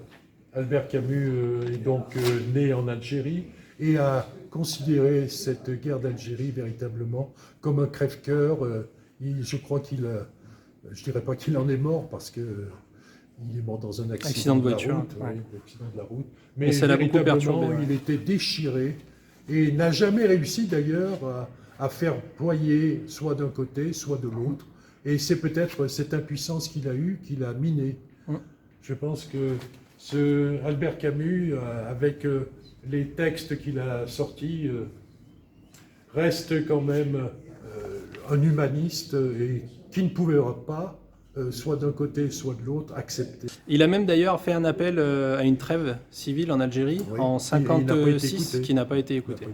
S2: Albert Camus est donc né en Algérie et a considéré cette guerre d'Algérie véritablement comme un crève-cœur. Je crois je dirais pas qu'il en est mort parce que il est mort dans un accident
S1: de voiture,
S2: accident de la route.
S1: Mais ça l'a beaucoup perturbé.
S2: Il était déchiré et n'a jamais réussi d'ailleurs à faire ployer soit d'un côté, soit de l'autre. Et c'est peut-être cette impuissance qu'il a eue qui l'a miné. Je pense que Albert Camus, avec les textes qu'il a sortis, reste quand même un humaniste et qui ne pouvait pas, soit d'un côté, soit de l'autre, accepter.
S1: Il a même d'ailleurs fait un appel à une trêve civile en Algérie en 1956 qui n'a pas été écoutée.